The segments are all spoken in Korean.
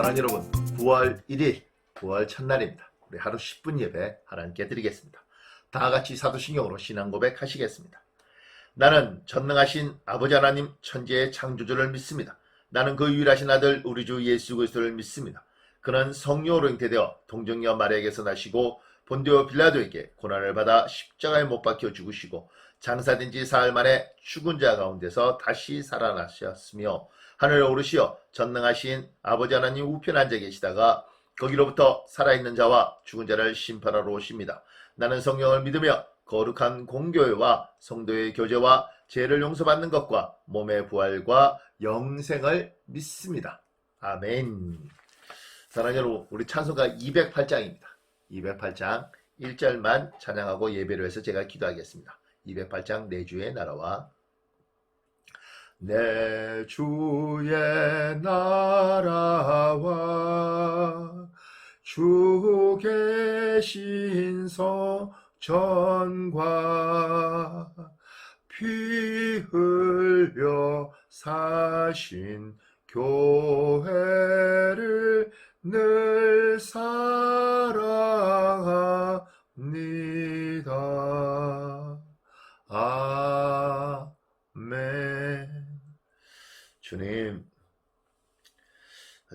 사랑하는 여러분, 9월 1일 9월 첫날입니다. 우리 하루 10분 예배 하나님께 드리겠습니다. 다 같이 사도신경으로 신앙 고백하시겠습니다. 나는 전능하신 아버지 하나님 천지의 창조주를 믿습니다. 나는 그 유일하신 아들 우리 주 예수 그리스도를 믿습니다. 그는 성령으로 잉태되어 동정녀 마리아에게서 나시고 본디오 빌라도에게 고난을 받아 십자가에 못 박혀 죽으시고 장사된 지 사흘 만에 죽은 자 가운데서 다시 살아나셨으며 하늘에 오르시어 전능하신 아버지 하나님 우편에 앉아 계시다가 거기로부터 살아있는 자와 죽은 자를 심판하러 오십니다. 나는 성령을 믿으며 거룩한 공교회와 성도의 교제와 죄를 용서받는 것과 몸의 부활과 영생을 믿습니다. 아멘. 사랑하는 여러분, 우리 찬송가 208장입니다. 208장 1절만 찬양하고 예배로 해서 제가 기도하겠습니다. 208장 내 주의 나라와 내 주의 나라와 주 계신 성전과 피 흘려 사신 교회를 늘 사랑합니다. 아멘. 주님,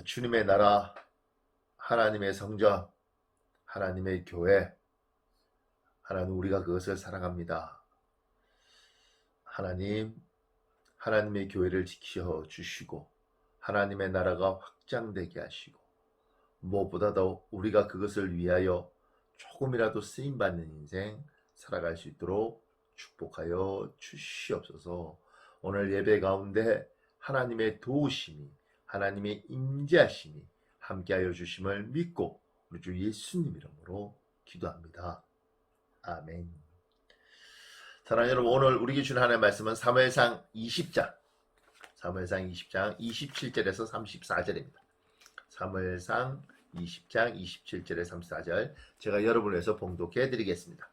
주님의 나라, 하나님의 성전, 하나님의 교회, 하나님 우리가 그것을 사랑합니다. 하나님, 하나님의 교회를 지켜주시고 하나님의 나라가 확장되게 하시고 무엇보다도 우리가 그것을 위하여 조금이라도 쓰임받는 인생 살아갈 수 있도록 축복하여 주시옵소서. 오늘 예배 가운데 하나님의 도우심이, 하나님의 임재하심이 함께하여 주심을 믿고 우리 주 예수님 이름으로 기도합니다. 아멘. 사랑하는 여러분, 오늘 우리에게 주는 하나님의 말씀은 사무엘상 20장 27절에서 34절입니다. 사무엘상 20장 27절에서 34절 제가 여러분을 위해서 봉독해 드리겠습니다.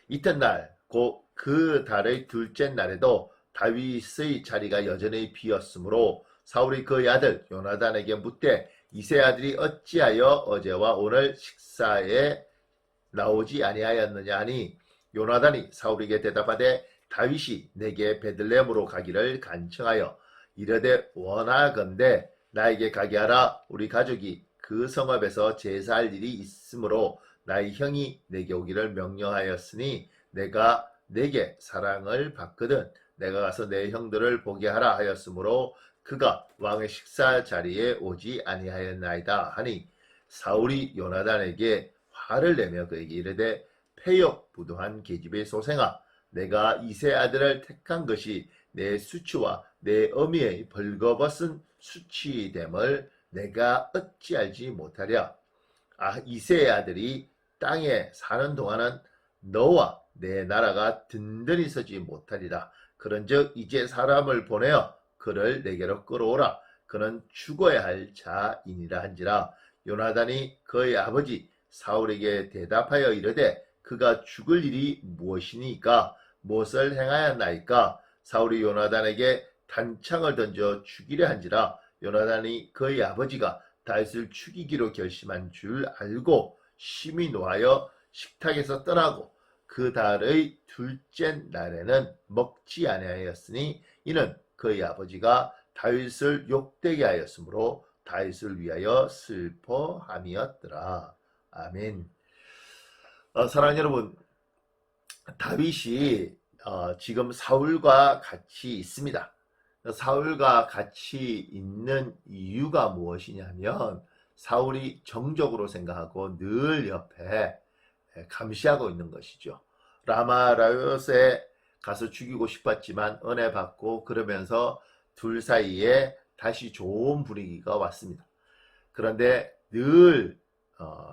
이튿날 곧 그 달의 둘째 날에도 다윗의 자리가 여전히 비었으므로 사울이 그의 아들 요나단에게 묻되 이세 아들이 어찌하여 어제와 오늘 식사에 나오지 아니하였느냐 하니 요나단이 사울에게 대답하되 다윗이 내게 베들레헴으로 가기를 간청하여 이르되 원하건대 나에게 가게 하라. 우리 가족이 그 성읍에서 제사할 일이 있으므로 나의 형이 내게 오기를 명령하였으니 내가 내게 사랑을 받거든 내가 가서 내 형들을 보게 하라 하였으므로 그가 왕의 식사 자리에 오지 아니하였나이다 하니 사울이 요나단에게 화를 내며 그에게 이르되 패역부도한 계집의 소생아 내가 이세 아들을 택한 것이 내 수치와 내 어미의 벌거벗은 수치됨을 내가 어찌 알지 못하랴. 이세의 아들이 땅에 사는 동안은 너와 내 나라가 든든히 서지 못하리라. 그런즉 이제 사람을 보내어 그를 내게로 끌어오라. 그는 죽어야 할 자이니라 한지라. 요나단이 그의 아버지 사울에게 대답하여 이르되 그가 죽을 일이 무엇이니까 무엇을 행하였나이까. 사울이 요나단에게 단창을 던져 죽이려 한지라. 요나단이 그의 아버지가 다윗을 죽이기로 결심한 줄 알고 심히 노하여 식탁에서 떠나고 그 달의 둘째 날에는 먹지 아니하였으니 이는 그의 아버지가 다윗을 욕되게 하였으므로 다윗을 위하여 슬퍼함이었더라. 아멘. 사랑하는 여러분, 다윗이 지금 사울과 같이 있습니다. 사울과 같이 있는 이유가 무엇이냐면 사울이 정적으로 생각하고 늘 옆에 감시하고 있는 것이죠. 라마라요스에 가서 죽이고 싶었지만 은혜 받고 그러면서 둘 사이에 다시 좋은 분위기가 왔습니다. 그런데 늘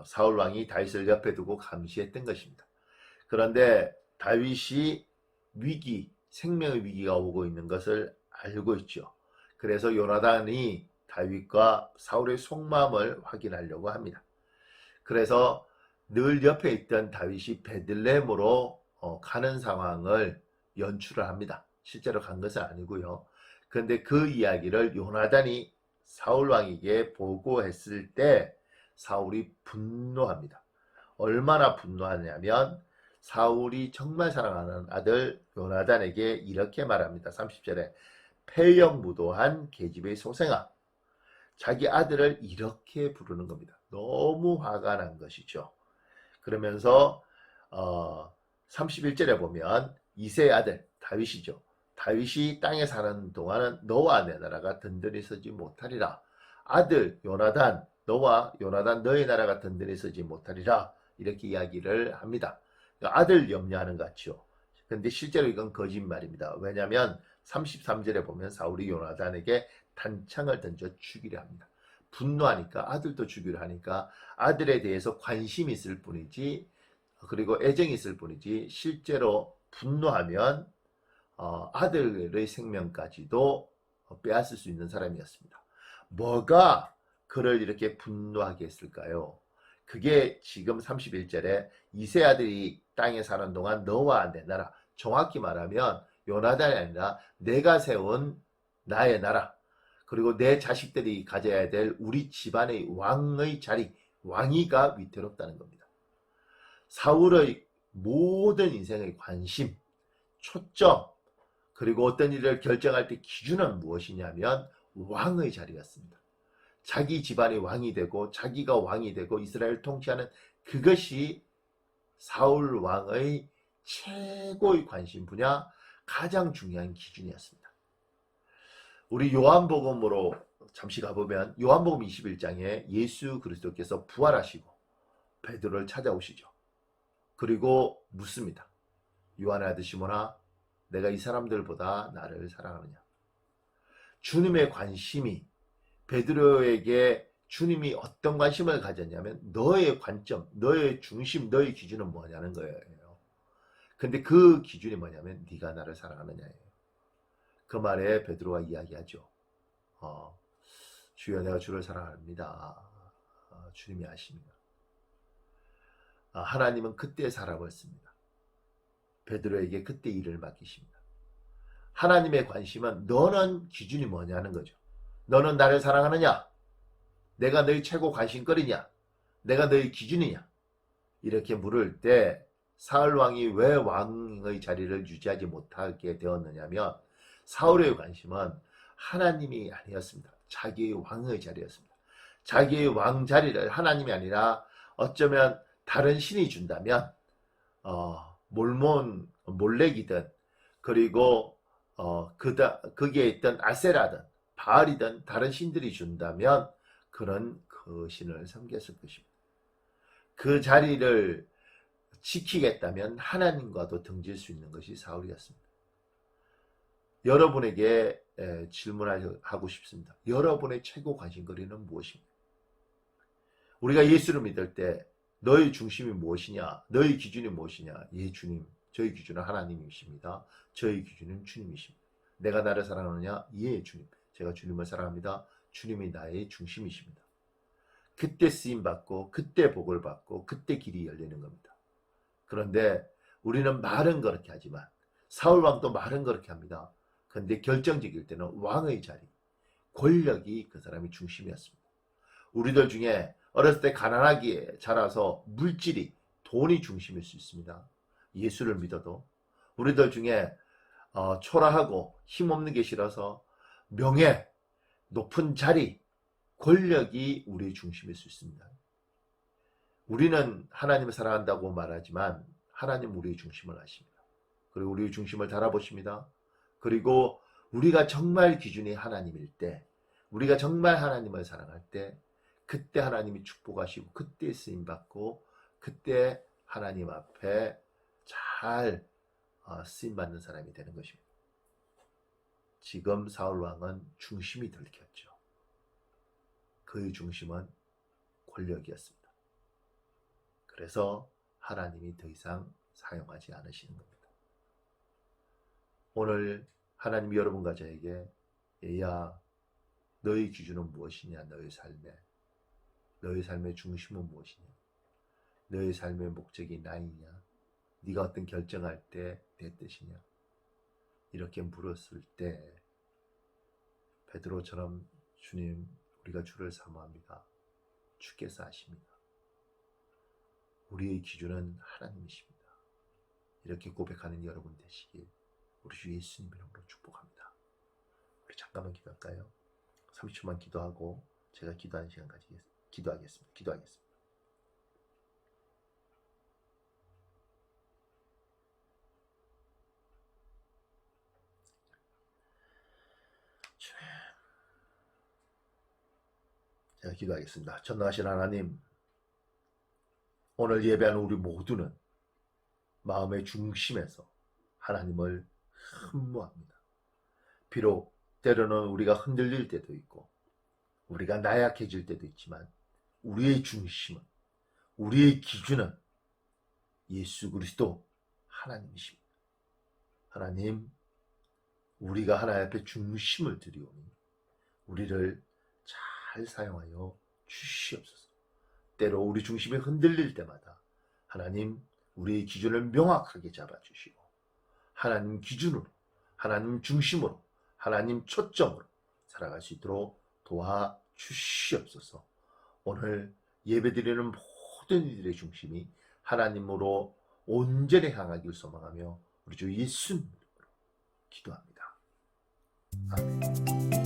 사울 왕이 다윗을 옆에 두고 감시했던 것입니다. 그런데 다윗이 생명의 위기가 오고 있는 것을 알고 있죠. 그래서 요나단이 다윗과 사울의 속마음을 확인하려고 합니다. 그래서 늘 옆에 있던 다윗이 베들레헴으로 가는 상황을 연출을 합니다. 실제로 간 것은 아니고요. 그런데 그 이야기를 요나단이 사울 왕에게 보고했을 때 사울이 분노합니다. 얼마나 분노하냐면 사울이 정말 사랑하는 아들 요나단에게 이렇게 말합니다. 30절에 패역무도한 계집의 소생아. 자기 아들을 이렇게 부르는 겁니다. 너무 화가 난 것이죠. 그러면서 31절에 보면 이새의 아들 다윗이죠. 다윗이 땅에 사는 동안은 너와 내 나라가 든든히 서지 못하리라. 아들 요나단 너와 요나단 너의 나라가 든든히 서지 못하리라. 이렇게 이야기를 합니다. 아들 염려하는 것 같죠. 근데 실제로 이건 거짓말입니다. 왜냐하면 33절에 보면 사울이 요나단에게 단창을 던져 죽이려 합니다. 분노하니까 아들도 죽이려 하니까 아들에 대해서 관심이 있을 뿐이지 그리고 애정이 있을 뿐이지 실제로 분노하면 아들의 생명까지도 빼앗을 수 있는 사람이었습니다. 뭐가 그를 이렇게 분노하게 했을까요? 그게 지금 31절에 이세 아들이 땅에 사는 동안 너와 내 나라, 정확히 말하면 요나단이 아니라 내가 세운 나의 나라, 그리고 내 자식들이 가져야 될 우리 집안의 왕의 자리, 왕위가 위태롭다는 겁니다. 사울의 모든 인생의 관심, 초점, 그리고 어떤 일을 결정할 때 기준은 무엇이냐면 왕의 자리였습니다. 자기 집안의 왕이 되고 자기가 왕이 되고 이스라엘을 통치하는 그것이 사울 왕의 최고의 관심 분야, 가장 중요한 기준이었습니다. 우리 요한복음으로 잠시 가보면 요한복음 21장에 예수 그리스도께서 부활하시고 베드로를 찾아오시죠. 그리고 묻습니다. 요한의 아들 시몬아, 내가 이 사람들보다 나를 사랑하느냐? 주님의 관심이 베드로에게 주님이 어떤 관심을 가졌냐면 너의 관점, 너의 중심, 너의 기준은 뭐냐는 거예요. 근데 그 기준이 뭐냐면 네가 나를 사랑하느냐예요. 그 말에 베드로가 이야기하죠. 주여 내가 주를 사랑합니다. 주님이 아십니다. 하나님은 그때 사람을 씁니다. 베드로에게 그때 일을 맡기십니다. 하나님의 관심은 너는 기준이 뭐냐는 거죠. 너는 나를 사랑하느냐? 내가 너의 최고 관심거리냐? 내가 너의 기준이냐? 이렇게 물을 때 사울 왕이 왜 왕의 자리를 유지하지 못하게 되었느냐면 사울의 관심은 하나님이 아니었습니다. 자기의 왕의 자리였습니다. 자기의 왕 자리를 하나님이 아니라 어쩌면 다른 신이 준다면 몰렉이든 그리고 거기에 있던 아세라든 바알이든 다른 신들이 준다면 그는 그 신을 섬겼을 것입니다. 그 자리를 지키겠다면 하나님과도 등질 수 있는 것이 사울이었습니다. 여러분에게 질문하고 싶습니다. 여러분의 최고 관심거리는 무엇입니까? 우리가 예수를 믿을 때 너의 중심이 무엇이냐? 너의 기준이 무엇이냐? 예, 주님. 저희 기준은 하나님이십니다. 저희 기준은 주님이십니다. 내가 나를 사랑하느냐? 예, 주님. 제가 주님을 사랑합니다. 주님이 나의 중심이십니다. 그때 쓰임받고 그때 복을 받고 그때 길이 열리는 겁니다. 그런데 우리는 말은 그렇게 하지만 사울왕도 말은 그렇게 합니다. 그런데 결정적일 때는 왕의 자리, 권력이 그 사람이 중심이었습니다. 우리들 중에 어렸을 때 가난하게 자라서 물질이, 돈이 중심일 수 있습니다. 예수를 믿어도. 우리들 중에 초라하고 힘없는 게 싫어서 명예, 높은 자리, 권력이 우리의 중심일 수 있습니다. 우리는 하나님을 사랑한다고 말하지만 하나님 우리의 중심을 아십니다. 그리고 우리의 중심을 달아보십니다. 그리고 우리가 정말 기준이 하나님일 때, 우리가 정말 하나님을 사랑할 때 그때 하나님이 축복하시고 그때 쓰임받고 그때 하나님 앞에 잘 쓰임받는 사람이 되는 것입니다. 지금 사울왕은 중심이 들켰죠. 그의 중심은 권력이었습니다. 그래서 하나님이 더 이상 사용하지 않으시는 겁니다. 오늘 하나님이 여러분과 저에게 얘야 너의 기준은 무엇이냐? 너의 삶의 중심은 무엇이냐? 너의 삶의 목적이 나이냐? 네가 어떤 결정할 때 내 뜻이냐? 이렇게 물었을 때 베드로처럼 주님, 우리가 주를 사모합니다. 주께서 아십니다. 우리의 기준은 하나님이십니다. 이렇게 고백하는 여러분 되시길 우리 주 예수님 이름으로 축복합니다. 우리 잠깐만 기도할까요? 30초만 기도하고 제가 기도하는 시간 기도하겠습니다. 제가 기도하겠습니다. 전능하신 하나님, 오늘 예배하는 우리 모두는 마음의 중심에서 하나님을 흠모합니다. 비록 때로는 우리가 흔들릴 때도 있고 우리가 나약해질 때도 있지만 우리의 중심은, 우리의 기준은 예수 그리스도 하나님이십니다. 하나님, 우리가 하나님 앞에 중심을 드리오니 우리를 잘 사용하여 주시옵소서. 때로 우리 중심이 흔들릴 때마다 하나님, 우리의 기준을 명확하게 잡아주시고 하나님 기준으로, 하나님 중심으로, 하나님 초점으로 살아갈 수 있도록 도와주시옵소서. 오늘 예배드리는 모든 이들의 중심이 하나님으로 온전히 향하길 소망하며 우리 주 예수님으로 기도합니다. 아멘.